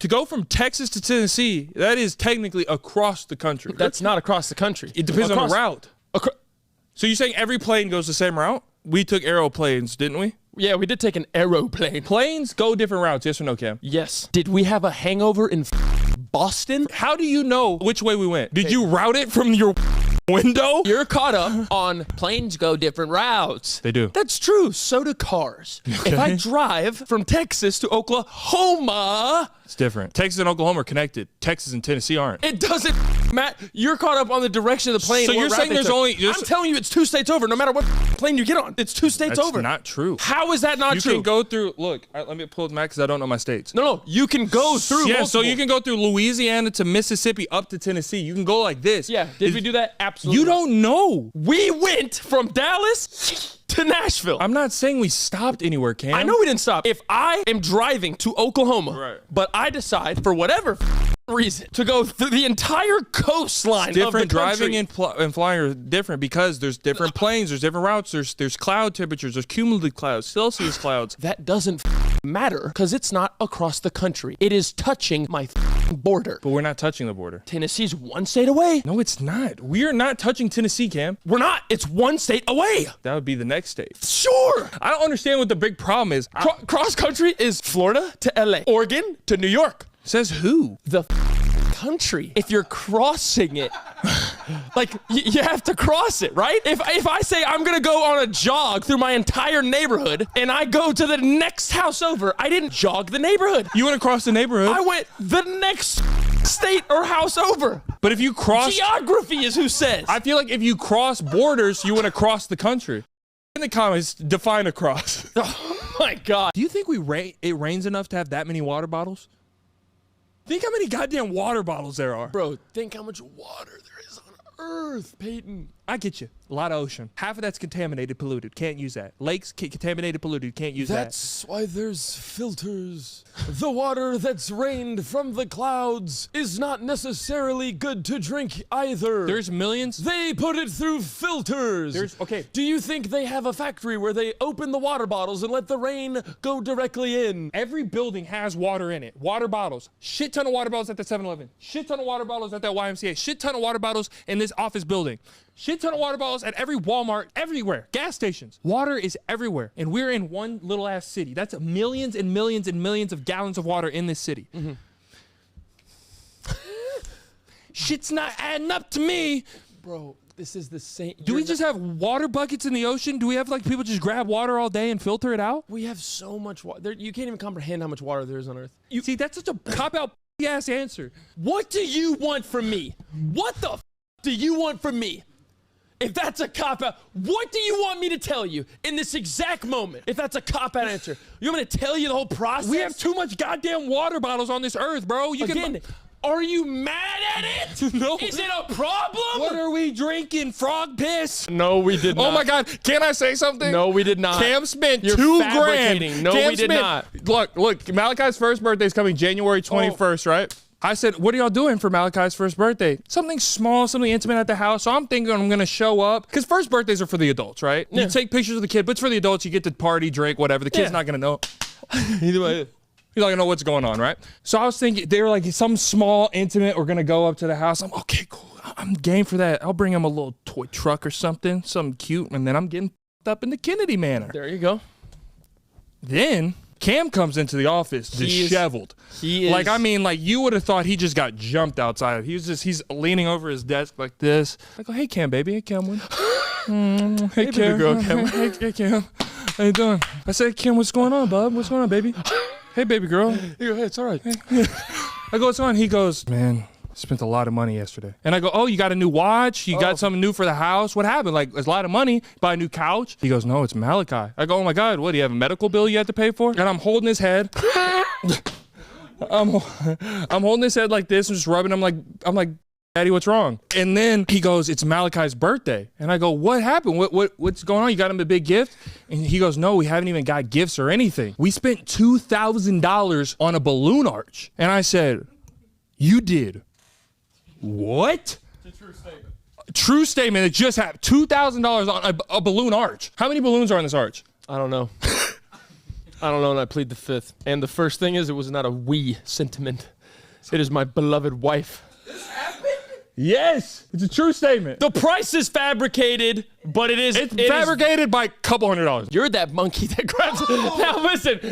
To go from Texas to Tennessee, that is technically across the country. That's not across the country. It depends on the route. So you're saying every plane goes the same route? We took aeroplanes, didn't we? Yeah, we did take an aeroplane. Planes go different routes, yes or no, Cam? Yes. Did we have a hangover in Boston? How do you know which way we went? Did you route it from your window? You're caught up on planes go different routes. They do. That's true. So do cars. Okay. If I drive from Texas to Oklahoma, It's different. Texas and Oklahoma are connected. Texas and Tennessee aren't. it doesn't matter. You're caught up on the direction of the plane. So and what you're route saying they there's took. only- I'm telling you, it's 2 states over. No matter what plane you get on, it's 2 states That's over. not true. How is that not You true? can go through, look, let me pull the map because I don't know my states. No, you can go through. Yeah, so multiple. you can go through Louisiana to Mississippi up to Tennessee. You can go like this. Yeah, did we do that? Absolutely. You don't know. We went from Dallas to Nashville. I'm not saying we stopped anywhere, Cam. I know we didn't stop. If I am driving to Oklahoma, Right. but I decide for whatever reason to go through the entire coastline Different of the country, driving and flying are different because there's different planes, there's different routes, there's cloud temperatures, there's cumulative clouds, Celsius clouds. that doesn't matter because it's not across the country. It is touching my border. But we're not touching the border. Tennessee's 1 state away. No, it's not. We are not touching Tennessee, Cam. We're not. It's 1 state away. That would be the next state. Sure. I don't understand what the big problem is. Cross country is Florida to LA, Oregon to New York. Says who? The country. If you're crossing it, like you have to cross it, right? If I say I'm gonna go on a jog through my entire neighborhood and I go to the next house over, I didn't jog the neighborhood. You went across the neighborhood. I went the next state or house over. But if you cross, Geography is who says. I feel like if you cross borders, you went across the country. In the comments, define across. Oh my God. Do you think it rains enough to have that many water bottles? Think how many goddamn water bottles there are. Bro, think how much water there is on Earth, Peyton. I get you. A lot of ocean. Half of that's contaminated, polluted. Can't use that. Lakes, contaminated, polluted. Can't use that. That's why there's filters. The water that's rained from the clouds is not necessarily good to drink either. There's millions. They put it through filters. Okay. Do you think they have a factory where they open the water bottles and let the rain go directly in? Every building has water in it. Water bottles. Shit ton of water bottles at the 7-Eleven. Shit ton of water bottles at that YMCA. Shit ton of water bottles in this office building. Shit ton of water bottles at every Walmart, everywhere. Gas stations. Water is everywhere. And we're in one little ass city. That's millions and millions and millions of gallons of water in this city. Mm-hmm. Shit's not adding up to me. Bro, this is the same. Do we just have water buckets in the ocean? Do we have like people just grab water all day and filter it out? We have so much water. You can't even comprehend how much water there is on Earth. See, that's such a cop-out ass answer. What do you want from me? What the do you want from me? If that's a cop-out, what do you want me to tell you in this exact moment? If that's a cop-out answer, you want me to tell you the whole process? We have too much goddamn water bottles on this earth, bro. Are you mad at it? No. Is it a problem? What are we drinking? Frog piss? No, we did not. Oh my God! Can I say something? No, we did not. Cam spent You're $2 fabricating. grand. No, Cam we did not. Look. Malachi's first birthday is coming January 21st, right? I said, what are y'all doing for Malachi's first birthday? Something small, something intimate at the house. So I'm thinking I'm going to show up. Because first birthdays are for the adults, right? Yeah. You take pictures of the kid, but it's for the adults. You get to party, drink, whatever. The kid's not going to know. Either way. He's not going to know what's going on, right? So I was thinking, they were like, some small, intimate, we're going to go up to the house. I'm okay, cool. I'm game for that. I'll bring him a little toy truck or something cute. And then I'm getting up in the Kennedy Manor. There you go. Then Cam comes into the office disheveled. He is. Like, I mean, like, you would have thought he just got jumped outside. He's leaning over his desk like this. I go, hey, Cam, baby. Hey, Cameron. Hey, Cam. Baby girl, Cam. Hey, Cam. How you doing? I said, Cam, what's going on, bub? What's going on, baby? Hey, baby girl. He goes, hey, it's all right. Hey. I go, what's going on? He goes, man, spent a lot of money yesterday. And I go, oh, you got a new watch? You got something new for the house? What happened? Like, it's a lot of money. Buy a new couch? He goes, no, it's Malachi. I go, oh my God, what, do you have a medical bill you have to pay for? And I'm holding his head. I'm holding his head like this and just rubbing him like, I'm like, Daddy, what's wrong? And then he goes, it's Malachi's birthday. And I go, what happened? What's going on? You got him a big gift? And he goes, no, we haven't even got gifts or anything. We spent $2,000 on a balloon arch. And I said, you did what? It's a true statement. True statement. It just happened. $2,000 on a balloon arch. How many balloons are on this arch? I don't know. I don't know, and I plead the fifth. And the first thing is, it was not a we sentiment. It is my beloved wife. Yes, it's a true statement. The price is fabricated, but it's fabricated by a couple $100. You're that monkey that grabs.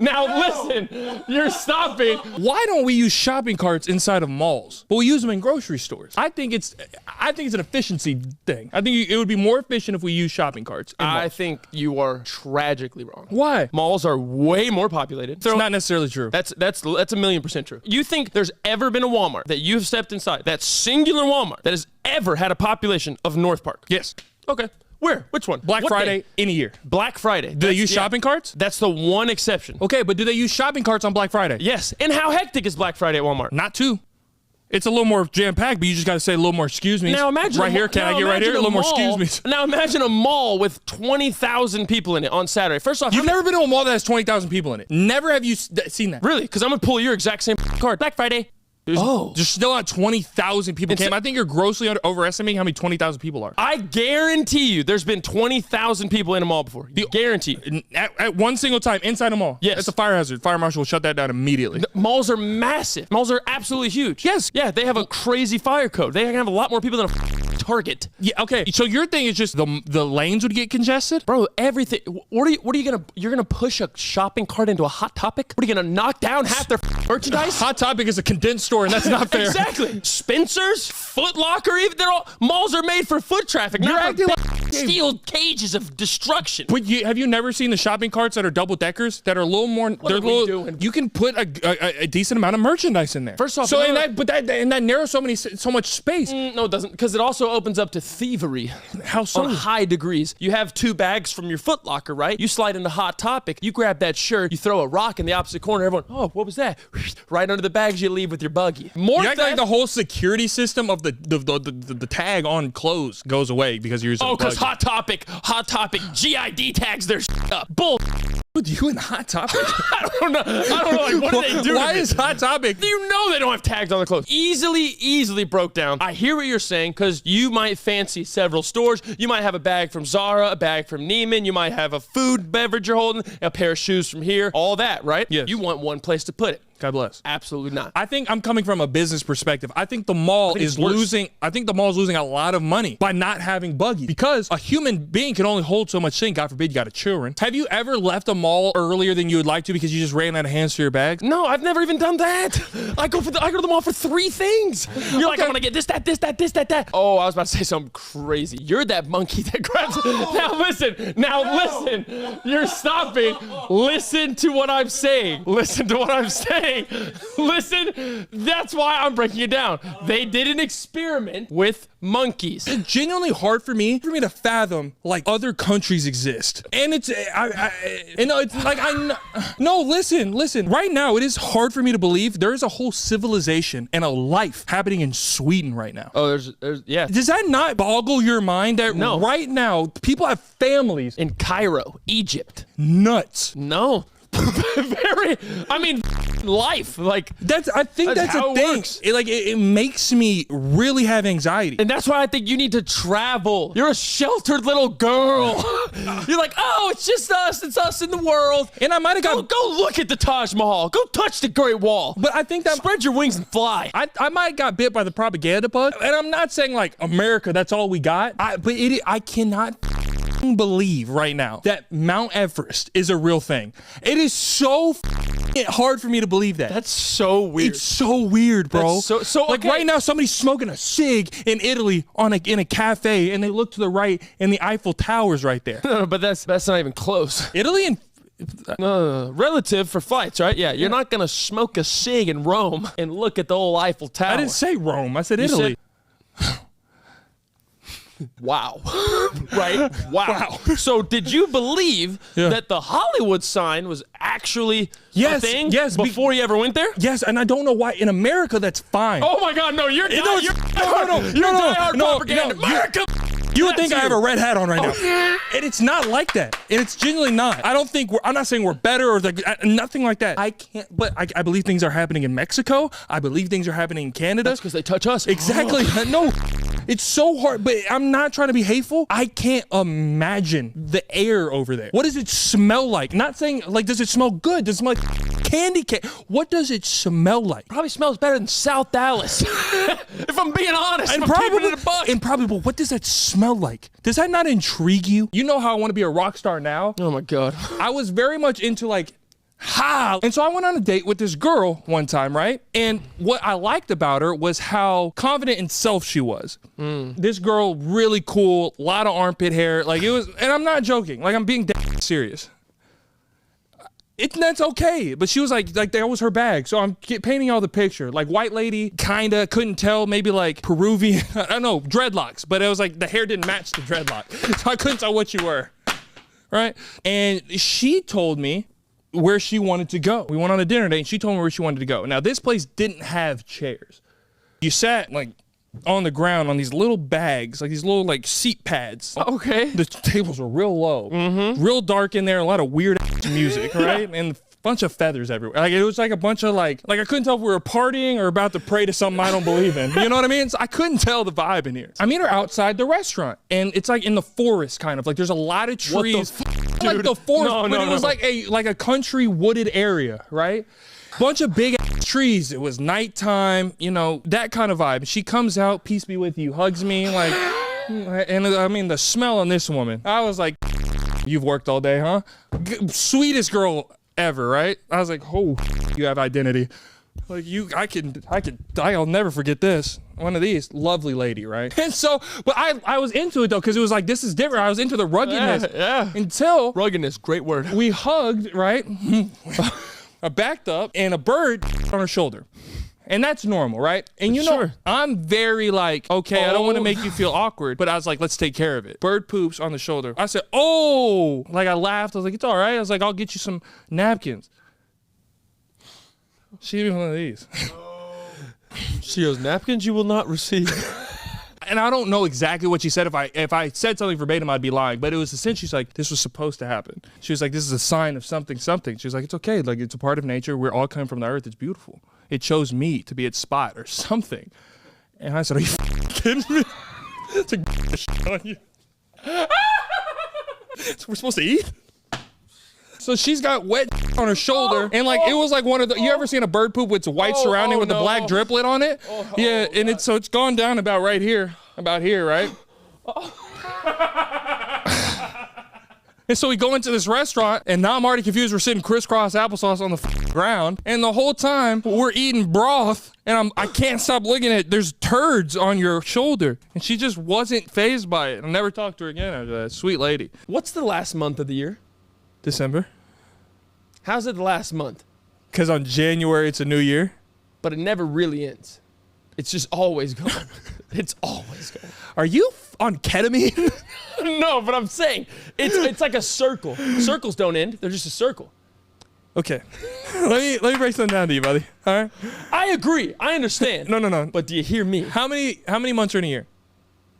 Now listen. You're stopping. Why don't we use shopping carts inside of malls, but we use them in grocery stores? I think it's an efficiency thing. I think it would be more efficient if we use shopping carts. I think you are tragically wrong. Why? Malls are way more populated. It's not necessarily true. That's 1,000,000% true. You think there's ever been a Walmart that you've stepped inside, that singular Walmart that has ever had a population of North Park? Yes. Okay. Where? Which one? Black Friday any year. Black Friday. Do they use shopping carts? That's the one exception. Okay, but do they use shopping carts on Black Friday? Yes. And how hectic is Black Friday at Walmart? Not too. It's a little more jam-packed, but you just got to say a little more excuse me. Now imagine right here. Can I get right here? A little more excuse me. Now imagine a mall with 20,000 people in it on Saturday. First off, you've never been to a mall that has 20,000 people in it. Never have you seen that. Really? Because I'm going to pull your exact same card. Black Friday. There's still not 20,000 people came. I think you're grossly overestimating how many 20,000 people are. I guarantee you there's been 20,000 people in a mall before. Guarantee. At one single time inside a mall. Yes. It's a fire hazard. Fire marshal will shut that down immediately. Malls are massive. Malls are absolutely huge. Yes. Yeah, they have a crazy fire code. They have a lot more people than a Target. Yeah, okay. So your thing is just the lanes would get congested? Bro, everything. What are you gonna, you're gonna push a shopping cart into a Hot Topic? What are you gonna knock down half their merchandise? Hot Topic is a condensed store and that's not fair. Exactly. Spencer's, Foot Locker, even malls are made for foot traffic. You're not acting like steel cages of destruction. But have you never seen the shopping carts that are double deckers that are a little more? What are we doing? You can put a decent amount of merchandise in there. First off, so that narrows so much space. No, it doesn't, because it also opens up to thievery. How so? On high degrees. You have 2 bags from your Foot Locker, right? You slide into Hot Topic. You grab that shirt. You throw a rock in the opposite corner. Everyone, oh, what was that? Right under the bags you leave with your buggy. More like the whole security system of the tag on clothes goes away because you're using. Oh, because Hot Topic GID tags their up. Bull. Dude, you and Hot Topic? I don't know. Like, what do they do? Why is Hot Topic? You know they don't have tags on the clothes. Easily broke down. I hear what you're saying because you might fancy several stores. You might have a bag from Zara, a bag from Neiman. You might have a food beverage you're holding, a pair of shoes from here. All that, right? Yes. You want one place to put it. God bless. Absolutely not. I think I'm coming from a business perspective. I think the mall is losing. I think the mall is losing a lot of money by not having buggies because a human being can only hold so much thing. God forbid you got children. Have you ever left a mall earlier than you would like to because you just ran out of hands for your bags? No, I've never even done that. I go to the mall for 3 things. You're like, I'm gonna get this, that. Oh, I was about to say something crazy. You're that monkey that grabs. Now listen. You're stopping. Listen to what I'm saying. Listen, that's why I'm breaking it down. They did an experiment with monkeys. It's genuinely hard for me to fathom like other countries exist. And it's listen. Right now it is hard for me to believe there is a whole civilization and a life happening in Sweden right now. Oh, there's yeah. Does that not boggle your mind that right now people have families in Cairo, Egypt? Nuts. No. Life, like I think that's a thing. It makes me really have anxiety, and that's why I think you need to travel. You're a sheltered little girl. You're like, oh, it's just us. It's us in the world. And I might have go look at the Taj Mahal. Go touch the Great Wall. But I think that spread your wings and fly. I might have got bit by the propaganda bug, and I'm not saying like America. That's all we got. I cannot believe right now that Mount Everest is a real thing. It is so hard for me to believe that. That's so weird. It's so weird, bro. That's so like right now somebody's smoking a cig in Italy in a cafe and they look to the right and the Eiffel Tower's right there. No, but that's not even close. Italy and relative for flights, right? Yeah, you're not gonna smoke a cig in Rome and look at the old Eiffel Tower. I didn't say Rome. I said Italy. Wow. Right? Wow. So did you believe that the Hollywood sign was actually a thing before you ever went there? Yes, and I don't know why. In America, that's fine. Oh my God, no, you're diehard propaganda. America. You would think I have a red hat on right now. And it's not like that. And it's genuinely not. I'm not saying we're better or nothing like that. But I believe things are happening in Mexico. I believe things are happening in Canada. That's because they touch us. Exactly. No. It's so hard, but I'm not trying to be hateful. I can't imagine the air over there. What does it smell like? Not saying, like, does it smell good? Does it smell like candy cane? What does it smell like? Probably smells better than South Dallas. If I'm being honest, And I'm keeping it a buck. probably, what does that smell like? Does that not intrigue you? You know how I want to be a rock star now? Oh my God. I was very much into like, and so I went on a date with this girl one time, right? And what I liked about her was how confident in self she was. This girl, really cool, a lot of armpit hair. Like it was, and I'm not joking. Like I'm being dead serious. That's okay. But she was like that was her bag. So I'm painting y'all the picture. Like white lady, kinda, couldn't tell, maybe like Peruvian, I don't know, dreadlocks. But it was like the hair didn't match the dreadlock. So I couldn't tell what you were, right? And she told me where she wanted to go. We went on a dinner date and she told me where she wanted to go. Now this place didn't have chairs. You sat like on the ground on these little bags, like these little like seat pads. Okay. The tables were real low, real dark in there, a lot of weird music, right? And a bunch of feathers everywhere. Like it was like a bunch of like I couldn't tell if we were partying or about to pray to something I don't believe in. You know what I mean? So I couldn't tell the vibe in here. I meet her outside the restaurant and it's like in the forest kind of. Like there's a lot of trees. Like the forest, but it was like a country wooded area, right? Bunch of big ass trees. It was nighttime, you know, that kind of vibe. She comes out, peace be with you, hugs me, like, and I mean the smell on this woman. I was like, you've worked all day, huh? Sweetest girl ever, right? I was like, oh, you have identity. Like I'll never forget this. One of these, lovely lady, right? And so, but I was into it though, because it was like, this is different. I was into the ruggedness. Yeah. Until Ruggedness, great word. we hugged, right? I backed up and a bird on her shoulder. And that's normal, right? And you know, Sure. I'm very like, okay, I don't want to make you feel awkward, but I was like, let's take care of it. Bird poops on the shoulder. I said, oh, like I laughed. I was like, it's all right. I was like, I'll get you some napkins. She gave me one of these. She goes, napkins you will not receive. And I don't know exactly what she said. If I said something verbatim, I'd be lying. But it was essentially, she's like, this was supposed to happen. She was like, this is a sign of something. She was like, it's okay. Like, it's a part of nature. We're all coming from the earth. It's beautiful. It chose me to be its spot or something. And I said, are you kidding me? It's a shit on you. So we're supposed to eat? So she's got wet on her shoulder, and like it was like one of the. You ever seen a bird poop with white surrounding with the black driplet on it? Yeah, and it's gone down about right here, right? And so we go into this restaurant, and now I'm already confused. We're sitting crisscross applesauce on the ground, and the whole time we're eating broth, and I can't stop looking at. There's turds on your shoulder, and she just wasn't fazed by it. I never talked to her again after that. Sweet lady. What's the last month of the year? December. How's it the last month? Because on January it's a new year. But it never really ends. It's just always going. It's always going. Are you on ketamine? No, but I'm saying it's like a circle. Circles don't end. They're just a circle. Okay. let me break something down to you, buddy. All right. I agree. I understand. No. But do you hear me? How many months are in a year?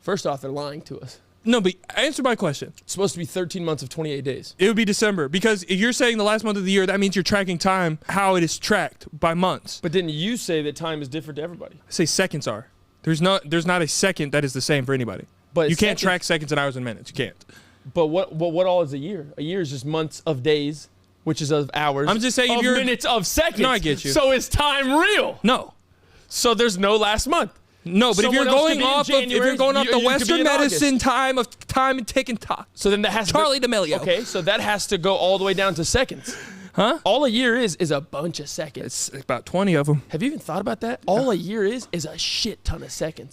First off, they're lying to us. No, but answer my question. It's supposed to be 13 months of 28 days. It would be December, because if you're saying the last month of the year, that means you're tracking time how it is tracked by months. But didn't you say that time is different to everybody? I say seconds are. There's not a second that is the same for anybody. But you can't track seconds and hours and minutes. You can't. But what all is a year? A year is just months of days, which is of hours. I'm just saying, if of you're minutes of seconds. No, I get you. So is time real? No. So there's no last month. No, but if you're going off the Western medicine time and taking time. So then that has Charlie D'Amelio. Okay, so that has to go all the way down to seconds. Huh? All a year is a bunch of seconds. It's about 20 of them. Have you even thought about that? All a year is a shit ton of seconds.